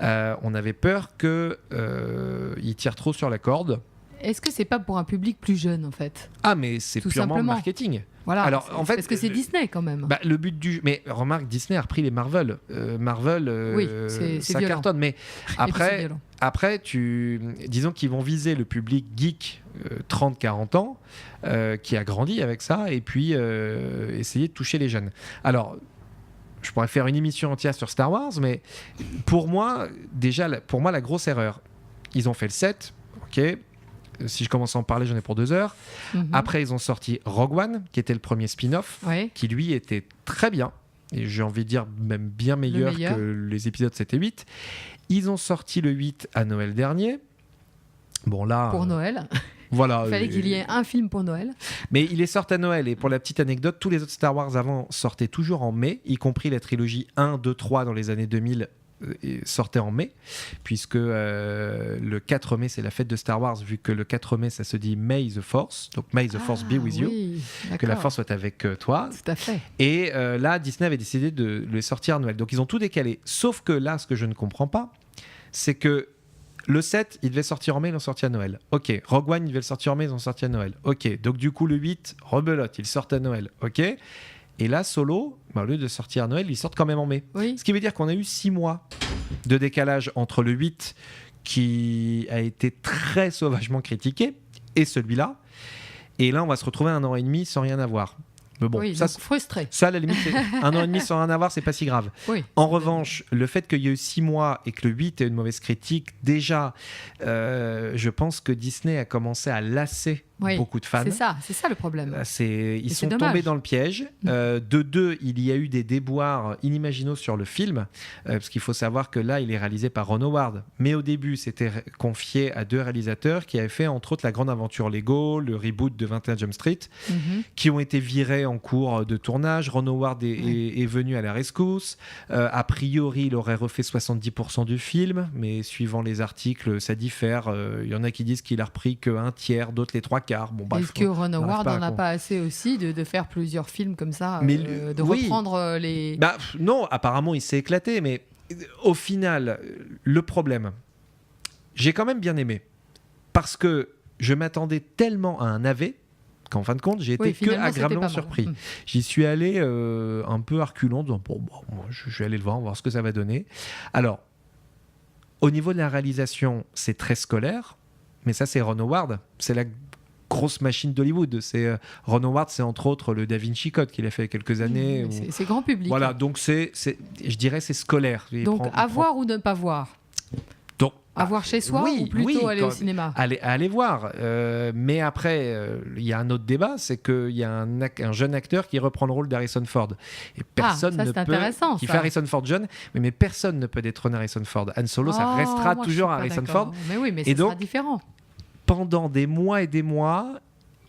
On avait peur qu'ils tirent trop sur la corde. Est-ce que c'est pas pour un public plus jeune, en fait ? Ah, mais c'est tout purement marketing. Voilà. Alors, en fait, parce que c'est Disney quand même. Le but du, mais remarque, Disney a repris les Marvel. Oui, c'est ça violent. Cartonne. Mais après, disons qu'ils vont viser le public geek 30-40 ans qui a grandi avec ça, et puis essayer de toucher les jeunes. Alors, je pourrais faire une émission entière sur Star Wars, mais pour moi, la grosse erreur, ils ont fait le 7, ok. Si je commence à en parler, j'en ai pour 2 heures. Après, ils ont sorti Rogue One, qui était le premier spin-off, qui lui était très bien. Et j'ai envie de dire même bien meilleur que les épisodes 7 et 8. Ils ont sorti le 8 à Noël dernier. Bon, là... Pour Noël. Voilà. Il fallait qu'il y ait un film pour Noël. Mais il est sorti à Noël. Et pour la petite anecdote, tous les autres Star Wars avant sortaient toujours en mai, y compris la trilogie 1, 2, 3 dans les années 2000. Sortait en mai, puisque le 4 mai c'est la fête de Star Wars, vu que le 4 mai ça se dit May the Force, donc May the Force be with you, que la force soit avec toi. Tout à fait. Et là Disney avait décidé de les sortir à Noël, donc ils ont tout décalé, sauf que là ce que je ne comprends pas, c'est que le 7 il devait sortir en mai, ils l'ont sorti à Noël, ok. Rogue One il devait le sortir en mai, ils l'ont sorti à Noël, ok. Donc du coup le 8 rebelote, ils sortent à Noël, ok. Et là, Solo, au lieu de sortir à Noël, ils sortent quand même en mai. Oui. Ce qui veut dire qu'on a eu 6 mois de décalage entre le 8, qui a été très sauvagement critiqué, et celui-là. Et là, on va se retrouver 1 an et demi sans rien avoir. Mais bon, ça, frustré. Ça, à la limite, 1 an et demi sans rien avoir, c'est pas si grave. Oui. En revanche, le fait qu'il y ait eu 6 mois et que le 8 ait une mauvaise critique, déjà, je pense que Disney a commencé à lasser beaucoup de fans. C'est ça le problème. Ils sont dommage. tombés dans le piège. De deux, il y a eu des déboires inimaginaux sur le film, parce qu'il faut savoir que là, il est réalisé par Ron Howard. Mais au début, c'était confié à deux réalisateurs qui avaient fait, entre autres, La Grande Aventure Lego, le reboot de 21 Jump Street, qui ont été virés en cours de tournage. Ron Howard est venu à la rescousse. A priori, il aurait refait 70% du film, mais suivant les articles, ça diffère. Il y en a qui disent qu'il a repris qu'un tiers, d'autres les trois quarts. Bon, bref, est-ce que Ron Howard n'en a pas assez aussi de faire plusieurs films comme ça, de reprendre les... Non, apparemment il s'est éclaté, mais au final, le problème, j'ai quand même bien aimé, parce que je m'attendais tellement à un navet qu'en fin de compte, j'ai été que agréablement surpris. J'y suis allé un peu à reculons, disant, je vais aller le voir, on va voir ce que ça va donner. Alors, au niveau de la réalisation, c'est très scolaire, mais ça, c'est Ron Howard. C'est la grosse machine d'Hollywood. Ron Howard, c'est entre autres le Da Vinci Code qu'il a fait il y a quelques années. C'est grand public. Voilà, donc je dirais c'est scolaire. Donc voir ou ne pas voir. Donc, à voir chez soi ou plutôt aller au cinéma. Aller voir. Mais après, il y a un autre débat, c'est qu'il y a un jeune acteur qui reprend le rôle d'Harrison Ford. Et personne ne peut... Qui fait Harrison Ford jeune, mais personne ne peut détrôner Harrison Ford. Han Solo, ça restera toujours Harrison Ford. Mais oui, mais ça sera différent. Pendant des mois et des mois,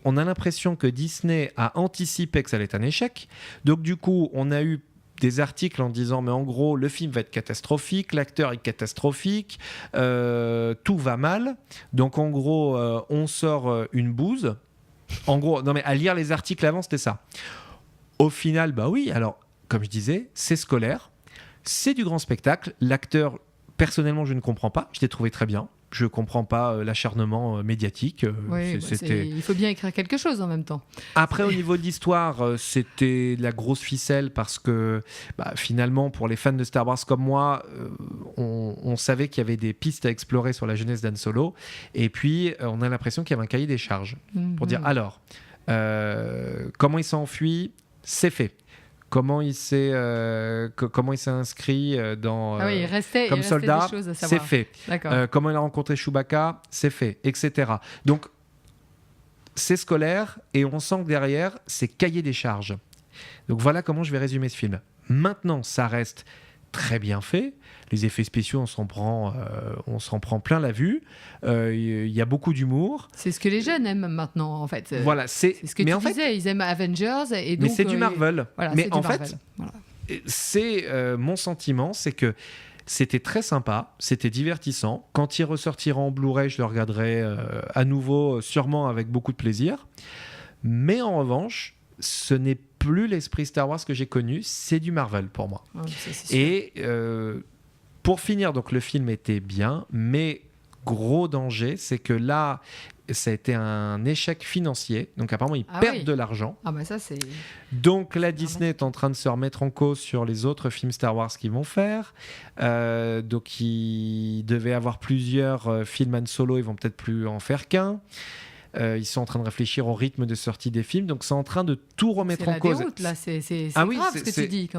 on a l'impression que Disney a anticipé que ça allait être un échec. Donc du coup, on a eu des articles en disant mais en gros le film va être catastrophique, l'acteur est catastrophique, tout va mal. Donc en gros on sort une bouse. En gros, non mais à lire les articles avant c'était ça. Au final, bah oui, alors comme je disais, c'est scolaire, c'est du grand spectacle. L'acteur, personnellement je ne comprends pas, je l'ai trouvé très bien. Je ne comprends pas l'acharnement médiatique. Il faut bien écrire quelque chose en même temps. Après, au niveau de l'histoire, c'était de la grosse ficelle parce que finalement, pour les fans de Star Wars comme moi, on savait qu'il y avait des pistes à explorer sur la jeunesse d'Han Solo. Et puis, on a l'impression qu'il y avait un cahier des charges pour dire alors, comment il s'est enfui, c'est fait. Comment il s'est inscrit comme soldat, c'est fait. Comment il a rencontré Chewbacca, c'est fait, etc. Donc, c'est scolaire et on sent que derrière, c'est cahier des charges. Donc, voilà comment je vais résumer ce film. Maintenant, ça reste très bien fait. Les effets spéciaux, on s'en prend plein la vue. Il y a beaucoup d'humour. C'est ce que les jeunes aiment maintenant, en fait. Voilà, c'est ce que tu disais. Ils aiment Avengers et donc. Mais c'est du Marvel. Voilà, mais en fait, c'est mon sentiment, c'est que c'était très sympa, c'était divertissant. Quand il ressortira en Blu-ray, je le regarderai à nouveau, sûrement avec beaucoup de plaisir. Mais en revanche, ce n'est plus l'esprit Star Wars que j'ai connu, c'est du Marvel pour moi. Et pour finir, donc le film était bien, mais gros danger, c'est que là, ça a été un échec financier. Donc apparemment, ils perdent de l'argent. Ça, c'est... Donc la Disney est en train de se remettre en cause sur les autres films Star Wars qu'ils vont faire. Donc ils devaient avoir plusieurs films Han Solo, ils vont peut-être plus en faire qu'un. Ils sont en train de réfléchir au rythme de sortie des films, donc c'est en train de tout remettre en cause. C'est la déroute, là, c'est grave ce que tu dis.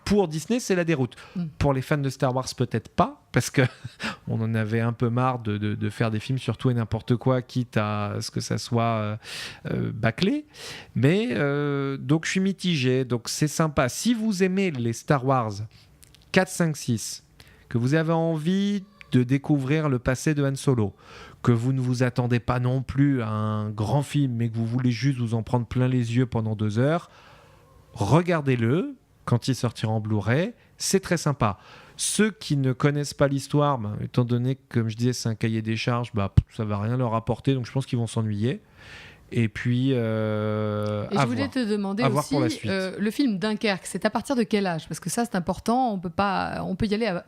Pour Disney, c'est la déroute. Pour les fans de Star Wars, peut-être pas, parce que on en avait un peu marre de faire des films sur tout et n'importe quoi, quitte à ce que ça soit bâclé. Mais donc je suis mitigé, donc c'est sympa. Si vous aimez les Star Wars 4, 5, 6, que vous avez envie de découvrir le passé de Han Solo, que vous ne vous attendez pas non plus à un grand film, mais que vous voulez juste vous en prendre plein les yeux pendant 2 heures, regardez-le quand il sortira en Blu-ray, c'est très sympa. Ceux qui ne connaissent pas l'histoire, étant donné que, comme je disais, c'est un cahier des charges, ça ne va rien leur apporter, donc je pense qu'ils vont s'ennuyer. Et puis, je voulais te demander aussi, le film Dunkerque, c'est à partir de quel âge ? Parce que ça, c'est important, on peut y aller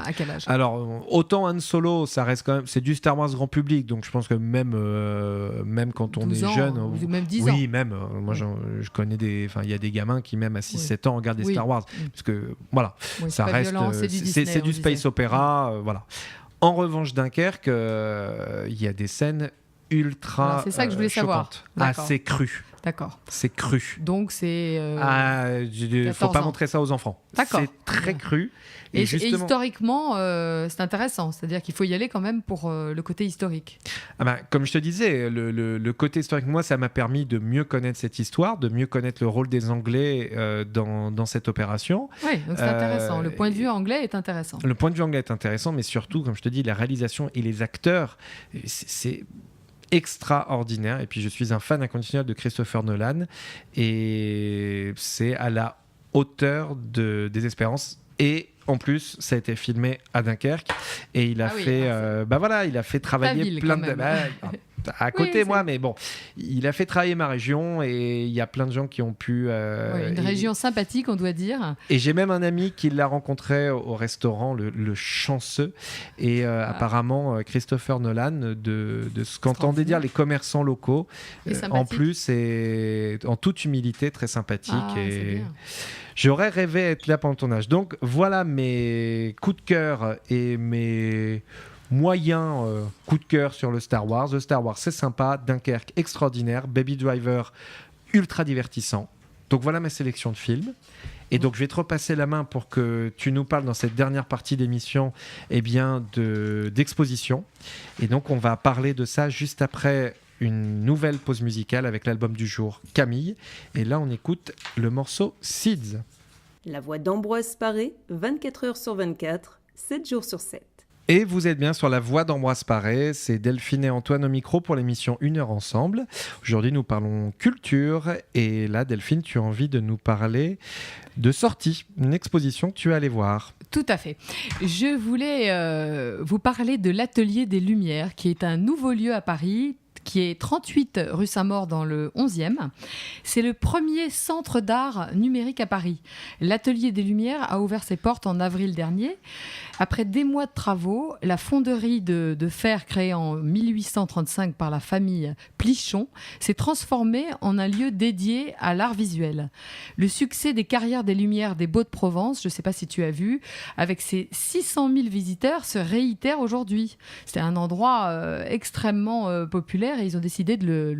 à quel âge ? Alors, autant Han Solo, ça reste quand même, c'est du Star Wars grand public, donc je pense que même quand on est jeune, ou même 10 ans. Oui, même. Moi, je connais il y a des gamins qui même à 6-7 ans regardent des Star Wars, parce que voilà, ça reste, violent, c'est du space opéra, voilà. En revanche, Dunkerque, il y a des scènes ultra Alors, c'est ça que je voulais savoir. choquante. D'accord. C'est cru. D'accord. C'est cru. Donc c'est. Il faut pas 14 ans. montrer ça aux enfants. D'accord. C'est très cru. Et justement... historiquement, c'est intéressant. C'est-à-dire qu'il faut y aller quand même pour le côté historique. Comme je te disais, le côté historique, moi, ça m'a permis de mieux connaître cette histoire, de mieux connaître le rôle des Anglais dans cette opération. Oui, donc c'est intéressant. Le point de vue anglais est intéressant. Le point de vue anglais est intéressant, mais surtout, comme je te dis, la réalisation et les acteurs, c'est extraordinaire. Et puis, je suis un fan inconditionnel de Christopher Nolan. Et c'est à la hauteur des espérances. Et en plus, ça a été filmé à Dunkerque et il a il a fait travailler ville, plein quand de même. à côté Oui, moi, mais bon, il a fait travailler ma région et il y a plein de gens qui ont pu. Une région sympathique, on doit dire. Et j'ai même un ami qui l'a rencontré au restaurant, le chanceux. Et apparemment, Christopher Nolan, de ce qu'entendaient dire les commerçants locaux, en plus, est en toute humilité très sympathique. Et j'aurais rêvé être là pendant ton âge. Donc voilà mes coups de cœur et mes moyens coups de cœur sur le Star Wars. Le Star Wars, c'est sympa. Dunkerque, extraordinaire. Baby Driver, ultra divertissant. Donc voilà ma sélection de films. Et donc je vais te repasser la main pour que tu nous parles dans cette dernière partie d'émission d'exposition. Et donc on va parler de ça juste après une nouvelle pause musicale avec l'album du jour Camille. Et là on écoute le morceau Seeds. La voix d'Ambroise Paré, 24 heures sur 24, 7 jours sur 7. Et vous êtes bien sur la voix d'Ambroise Paré, c'est Delphine et Antoine au micro pour l'émission 1 heure ensemble. Aujourd'hui nous parlons culture et là Delphine tu as envie de nous parler de sortie, une exposition que tu es allée voir. Tout à fait. Je voulais vous parler de l'Atelier des Lumières qui est un nouveau lieu à Paris qui est 38 rue Saint-Maur dans le 11e. C'est le premier centre d'art numérique à Paris. L'Atelier des Lumières a ouvert ses portes en avril dernier. Après des mois de travaux, la fonderie de fer créée en 1835 par la famille Plichon s'est transformée en un lieu dédié à l'art visuel. Le succès des Carrières des Lumières des Baux-de-Provence, je ne sais pas si tu as vu, avec ses 600 000 visiteurs, se réitère aujourd'hui. C'était un endroit extrêmement populaire et ils ont décidé de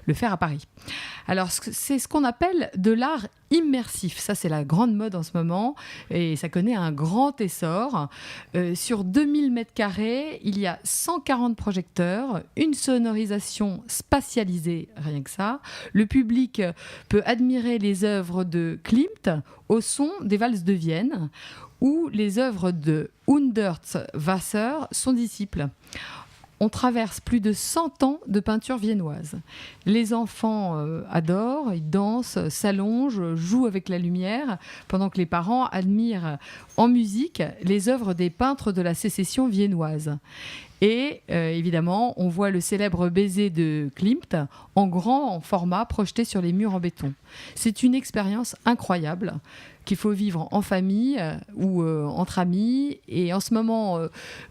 le faire à Paris. Alors, c'est ce qu'on appelle de l'art immersif. Ça, c'est la grande mode en ce moment et ça connaît un grand essor. Sur 2000 mètres carrés, il y a 140 projecteurs, une sonorisation spatialisée, rien que ça. Le public peut admirer les œuvres de Klimt au son des valses de Vienne ou les œuvres de Hundert Wasser, son disciple. On traverse plus de 100 ans de peinture viennoise. Les enfants adorent, ils dansent, s'allongent, jouent avec la lumière, pendant que les parents admirent en musique les œuvres des peintres de la sécession viennoise. Et évidemment, on voit le célèbre baiser de Klimt en grand format projeté sur les murs en béton. C'est une expérience incroyable qu'il faut vivre en famille ou entre amis. Et en ce moment,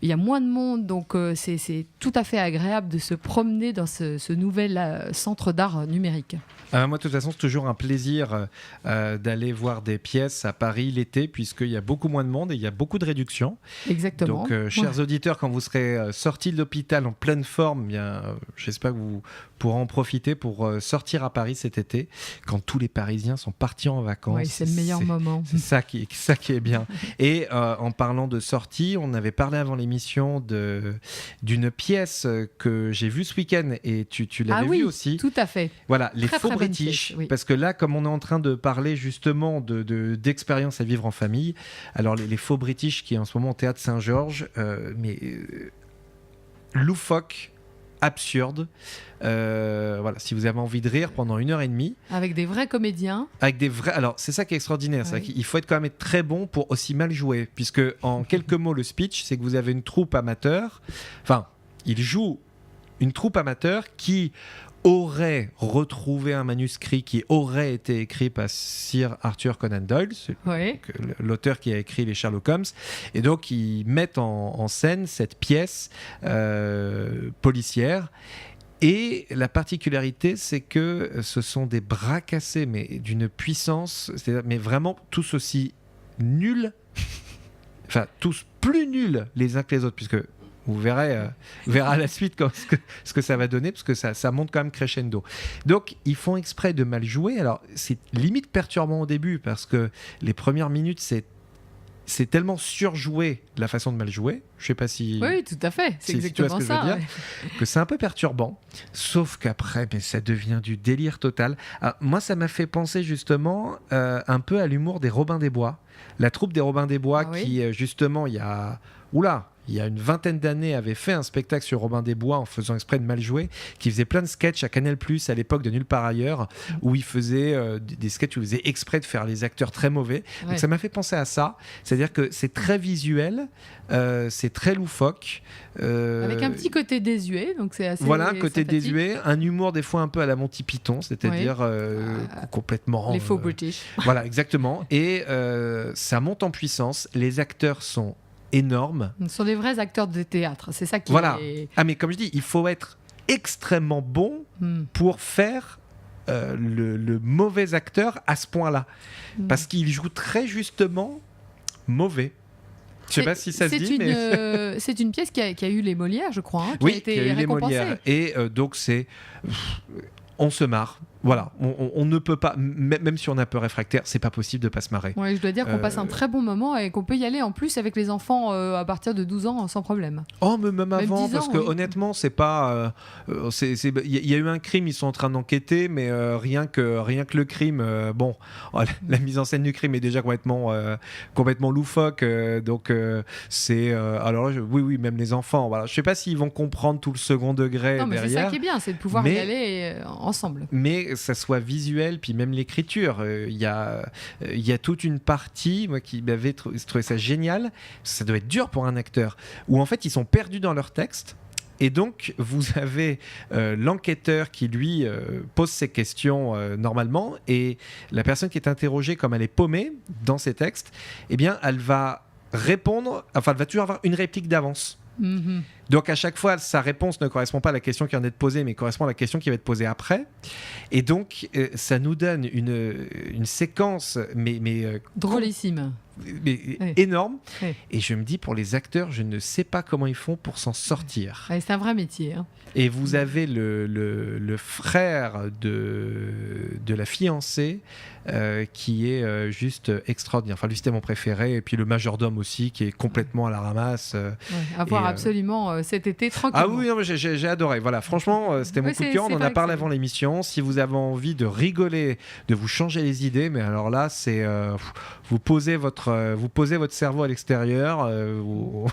il y a moins de monde, donc c'est tout à fait agréable de se promener dans ce nouvel centre d'art numérique. Moi, de toute façon, c'est toujours un plaisir d'aller voir des pièces à Paris l'été, puisqu'il y a beaucoup moins de monde et il y a beaucoup de réductions. Exactement. Donc, chers auditeurs, quand vous serez sortis de l'hôpital en pleine forme, j'espère que vous pourrez en profiter pour sortir à Paris cet été, quand tous les Parisiens sont partis en vacances. Oui, c'est le meilleur moment. C'est ça qui est bien. Et en parlant de sortie, on avait parlé avant l'émission d'une pièce que j'ai vue ce week-end et tu l'avais vue aussi. Tout à fait. Voilà, les très, faux très british. Pièce, oui. Parce que là, comme on est en train de parler justement d'expériences à vivre en famille, alors les faux british qui est en ce moment au Théâtre Saint-Georges, loufoque, absurde. Voilà, si vous avez envie de rire pendant 1h30 avec des vrais comédiens, alors c'est ça qui est extraordinaire, c'est qu'il faut être quand même très bon pour aussi mal jouer, puisque en quelques mots le speech, c'est que vous avez une troupe amateur, enfin il joue une troupe amateur qui aurait retrouvé un manuscrit qui aurait été écrit par Sir Arthur Conan Doyle, l'auteur qui a écrit les Sherlock Holmes, et donc ils mettent en scène cette pièce policière. Et la particularité, c'est que ce sont des bras cassés, mais d'une puissance, mais vraiment tous aussi nuls, enfin tous plus nuls les uns que les autres, puisque Vous verrez à la suite ce que ça va donner, parce que ça monte quand même crescendo. Donc, ils font exprès de mal jouer. Alors, c'est limite perturbant au début, parce que les premières minutes, c'est tellement surjoué la façon de mal jouer. Je ne sais pas si... Oui, tout à fait. C'est si tu vois exactement ce que ça. je veux dire, que c'est un peu perturbant. Sauf qu'après, mais ça devient du délire total. Alors, moi, ça m'a fait penser justement un peu à l'humour des Robins des Bois. La troupe des Robins des Bois qui, justement, il y a une vingtaine d'années, avait fait un spectacle sur Robin des Bois en faisant exprès de mal jouer, qui faisait plein de sketchs à Canal+, à l'époque de Nulle part ailleurs, où il faisait des sketchs où il faisait exprès de faire les acteurs très mauvais. Ouais. Donc ça m'a fait penser à ça. C'est-à-dire que c'est très visuel, c'est très loufoque. Avec un petit côté désuet, donc c'est assez Voilà, un côté sympathique. désuet, un humour des fois un peu à la Monty Python, c'est-à-dire complètement... Les faux British. Voilà, exactement. Et ça monte en puissance. Les acteurs sont énormes. Ce sont des vrais acteurs de théâtre, c'est ça qui Voilà. est... Ah, mais comme je dis, il faut être extrêmement bon pour faire le mauvais acteur à ce point-là. Parce qu'il joue très justement mauvais. Je sais pas si ça se dit, mais... C'est une pièce qui a eu les Molières, je crois, qui a Oui, été qui a eu les récompensée. Molières. Et donc, on se marre. Voilà, on ne peut pas, même si on est un peu réfractaire, c'est pas possible de pas se marrer. Ouais, je dois dire qu'on passe un très bon moment et qu'on peut y aller en plus avec les enfants à partir de 12 ans sans problème. Oh, mais même avant, 10 parce ans, que oui. honnêtement, c'est pas. Il y a eu un crime, ils sont en train d'enquêter, mais rien que le crime, la mise en scène du crime est déjà complètement loufoque. Donc, c'est. Alors, oui, même les enfants. Voilà. Je sais pas s'ils vont comprendre tout le second degré Non, mais derrière. c'est ça qui est bien, c'est de pouvoir y aller ensemble. Mais ça soit visuel, puis même l'écriture. Il y a toute une partie, moi, qui m'avait trouvé ça génial. Ça doit être dur pour un acteur, où en fait, ils sont perdus dans leur texte. Et donc, vous avez l'enquêteur qui, lui, pose ses questions normalement, et la personne qui est interrogée, comme elle est paumée dans ses textes, eh bien, elle va répondre, enfin, elle va toujours avoir une réplique d'avance. Mm-hmm. Donc à chaque fois, sa réponse ne correspond pas à la question qui vient d'être posée, mais correspond à la question qui va être posée après. Et donc, ça nous donne une séquence, mais drôlissime. Énorme. Oui. Et je me dis, pour les acteurs, je ne sais pas comment ils font pour s'en sortir. Ouais, c'est un vrai métier. Hein. Et vous avez le frère de la fiancée qui est juste extraordinaire. Enfin, lui, c'était mon préféré. Et puis le majordome aussi, qui est complètement à la ramasse. À voir absolument cet été tranquillement. Ah oui, non, mais j'ai adoré. Voilà, franchement, c'était mon coup de cœur. On en a parlé avant l'émission. Si vous avez envie de rigoler, de vous changer les idées, mais alors là, c'est vous posez votre cerveau à l'extérieur, vous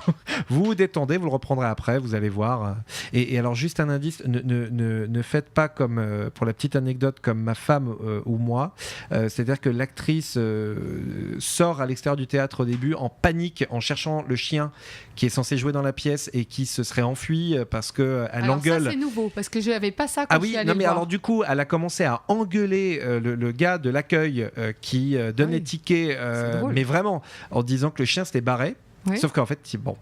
vous détendez, vous le reprendrez après, vous allez voir. Et alors, juste un indice, ne faites pas comme, pour la petite anecdote, comme ma femme ou moi. C'est-à-dire que l'actrice sort à l'extérieur du théâtre au début en panique, en cherchant le chien qui est censé jouer dans la pièce et qui se serait enfui parce qu'elle engueule. Ça, c'est nouveau, parce que je n'avais pas ça quand je suis allée non, mais le voir. alors du coup, elle a commencé à engueuler le gars de l'accueil qui donne les tickets, mais vraiment, en disant que le chien s'était barré. Oui. Sauf qu'en fait, bon...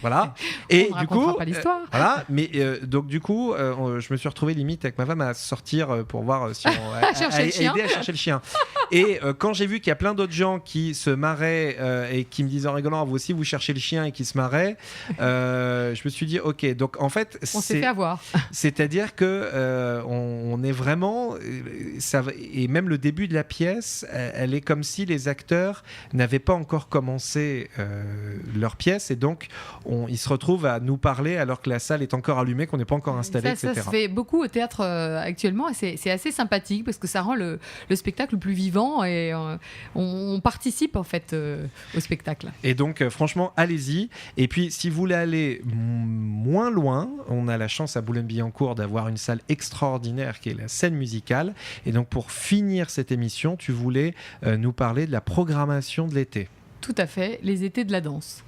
voilà. Et on du coup, pas l'histoire. voilà. Mais donc du coup, je me suis retrouvé limite avec ma femme à sortir pour voir si on à aider à chercher le chien. Et quand j'ai vu qu'il y a plein d'autres gens qui se marraient et qui me disaient en rigolant, vous aussi vous cherchez le chien, et qui se marraient, je me suis dit ok. Donc en fait, on s'est fait avoir. C'est-à-dire que on est vraiment et même le début de la pièce, elle est comme si les acteurs n'avaient pas encore commencé leur pièce, et donc ils se retrouvent à nous parler alors que la salle est encore allumée, qu'on n'est pas encore installé, etc. Ça se fait beaucoup au théâtre actuellement, et c'est assez sympathique parce que ça rend le spectacle plus vivant, et on participe en fait au spectacle. Et donc franchement, allez-y. Et puis si vous voulez aller moins loin, on a la chance à Boulogne-Billancourt d'avoir une salle extraordinaire qui est la scène musicale. Et donc pour finir cette émission, tu voulais nous parler de la programmation de l'été. Tout à fait, les étés de la danse.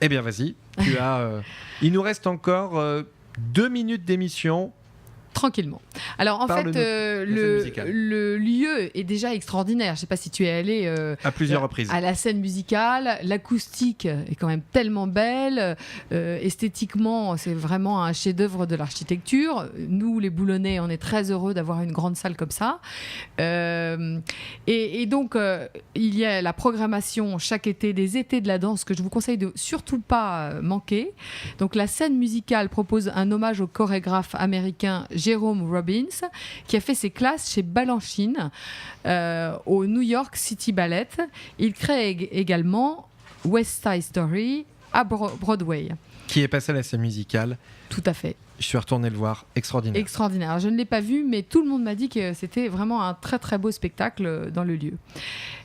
Eh bien, vas-y. Il nous reste encore 2 minutes d'émission. tranquillement. Alors en Parle-nous fait, de la scène musicale. le lieu est déjà extraordinaire. Je ne sais pas si tu es allé À plusieurs reprises. à la scène musicale. L'acoustique est quand même tellement belle. Esthétiquement, c'est vraiment un chef-d'œuvre de l'architecture. Nous, les Boulonnais, on est très heureux d'avoir une grande salle comme ça. Et donc, il y a la programmation chaque été des étés de la danse que je vous conseille de surtout pas manquer. Donc, la scène musicale propose un hommage au chorégraphe américain Jerome Robbins, qui a fait ses classes chez Balanchine au New York City Ballet. Il crée également West Side Story à Broadway. Qui est passé à la scène musicale. Tout à fait. Je suis retourné le voir. Extraordinaire. Extraordinaire. Je ne l'ai pas vu, mais tout le monde m'a dit que c'était vraiment un très très beau spectacle dans le lieu.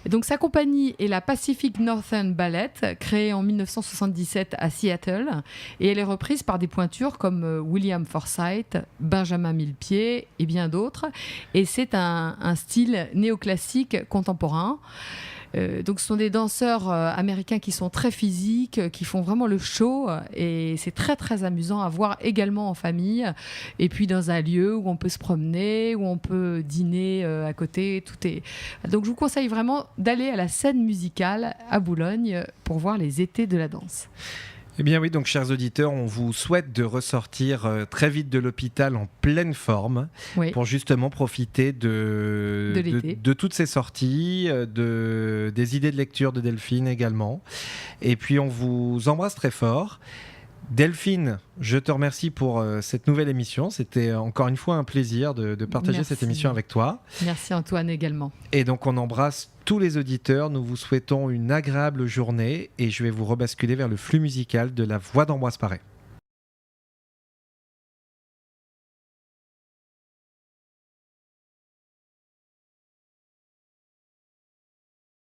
Et donc sa compagnie est la Pacific Northern Ballet, créée en 1977 à Seattle, et elle est reprise par des pointures comme William Forsythe, Benjamin Millepied et bien d'autres. Et c'est un style néoclassique contemporain. Donc ce sont des danseurs américains qui sont très physiques, qui font vraiment le show, et c'est très très amusant à voir également en famille, et puis dans un lieu où on peut se promener, où on peut dîner à côté. Donc je vous conseille vraiment d'aller à la scène musicale à Boulogne pour voir les étés de la danse. Eh bien oui, donc chers auditeurs, on vous souhaite de ressortir très vite de l'hôpital en pleine forme, Oui. pour justement profiter de l'été. de toutes ces sorties, des idées de lecture de Delphine également. Et puis on vous embrasse très fort. Delphine, je te remercie pour cette nouvelle émission. C'était encore une fois un plaisir de partager Merci. cette émission avec toi. Merci Antoine également. Et donc on embrasse tous les auditeurs. Nous vous souhaitons une agréable journée et je vais vous rebasculer vers le flux musical de la voix d'Ambroise Paré.